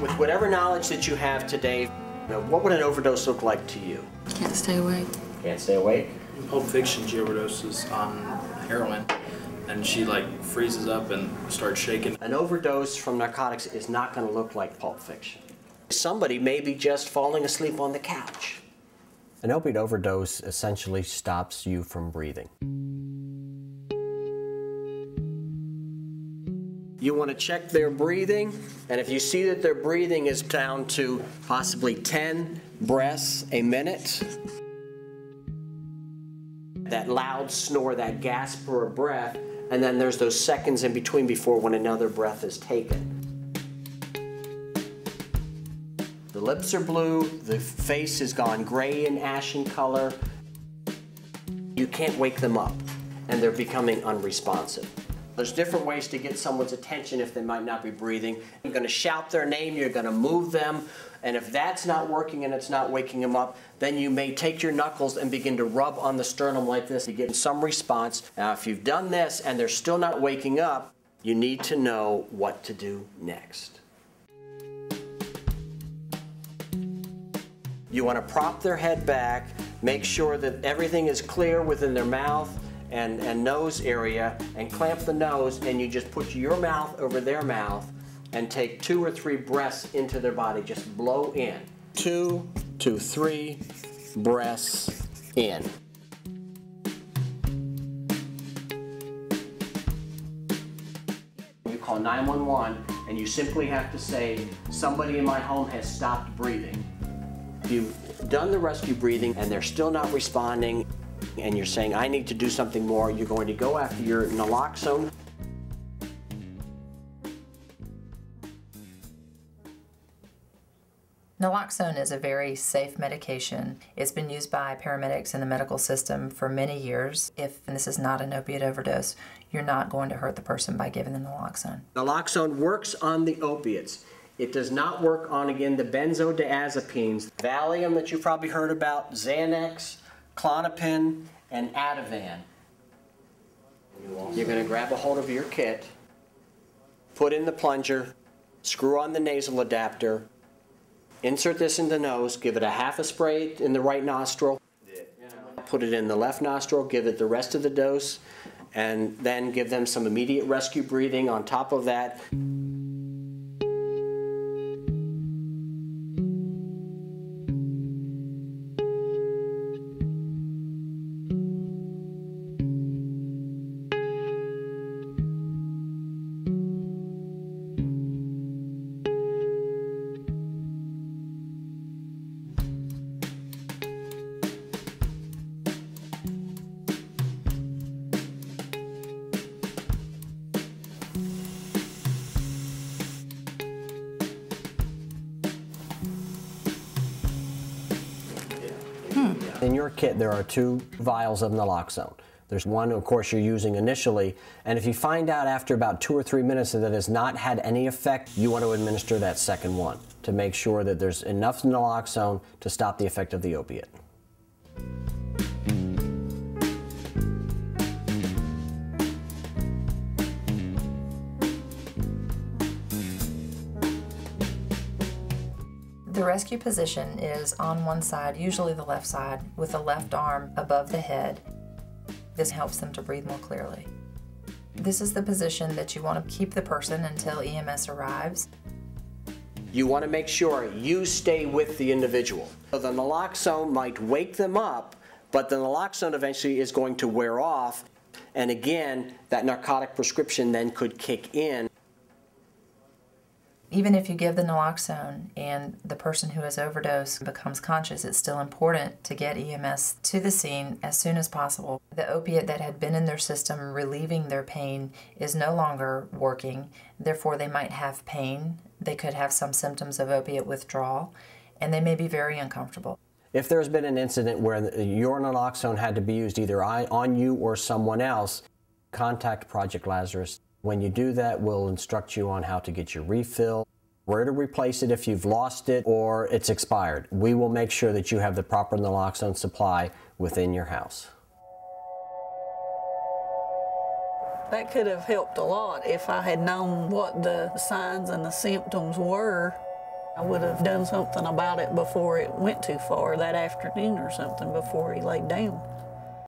With whatever knowledge that you have today, what would an overdose look like to you? Can't stay awake. Can't stay awake? In Pulp Fiction, she overdoses on heroin, and she like freezes up and starts shaking. An overdose from narcotics is not going to look like Pulp Fiction. Somebody may be just falling asleep on the couch. An opiate overdose essentially stops you from breathing. You want to check their breathing, and if you see that their breathing is down to possibly 10 breaths a minute, that loud snore, that gasp for a breath, and then there's those seconds in between before when another breath is taken. The lips are blue, the face has gone gray and ashen color. You can't wake them up, and they're becoming unresponsive. There's different ways to get someone's attention if they might not be breathing. You're going to shout their name, you're going to move them, and if that's not working and it's not waking them up, then you may take your knuckles and begin to rub on the sternum like this to get some response. Now, if you've done this and they're still not waking up, you need to know what to do next. You want to prop their head back, make sure that everything is clear within their mouth and nose area, and clamp the nose, and you just put your mouth over their mouth and take 2 or 3 breaths into their body. Just blow in. 2 to 3 breaths in. You call 911 and you simply have to say, somebody in my home has stopped breathing. If you've done the rescue breathing and they're still not responding, and you're saying, I need to do something more, you're going to go after your naloxone. Naloxone is a very safe medication. It's been used by paramedics in the medical system for many years. If this is not an opiate overdose, you're not going to hurt the person by giving them naloxone. Naloxone works on the opiates. It does not work on, again, the benzodiazepines. Valium that you've probably heard about, Xanax, Klonopin, and Ativan. You're going to grab a hold of your kit, put in the plunger, screw on the nasal adapter, insert this in the nose, give it a half a spray in the right nostril, put it in the left nostril, give it the rest of the dose, and then give them some immediate rescue breathing on top of that. In your kit, there are 2 vials of naloxone. There's one, of course, you're using initially, and if you find out after about 2 or 3 minutes that it has not had any effect, you want to administer that second one to make sure that there's enough naloxone to stop the effect of the opiate. The rescue position is on one side, usually the left side, with the left arm above the head. This helps them to breathe more clearly. This is the position that you want to keep the person until EMS arrives. You want to make sure you stay with the individual. So the naloxone might wake them up, but the naloxone eventually is going to wear off, and again, that narcotic prescription then could kick in. Even if you give the naloxone and the person who has overdosed becomes conscious, it's still important to get EMS to the scene as soon as possible. The opiate that had been in their system relieving their pain is no longer working, therefore they might have pain. They could have some symptoms of opiate withdrawal, and they may be very uncomfortable. If there's been an incident where your naloxone had to be used either on you or someone else, contact Project Lazarus. When you do that, we'll instruct you on how to get your refill, where to replace it if you've lost it or it's expired. We will make sure that you have the proper naloxone supply within your house. That could have helped a lot if I had known what the signs and the symptoms were I would have done something about it before it went too far that afternoon or something before he laid down.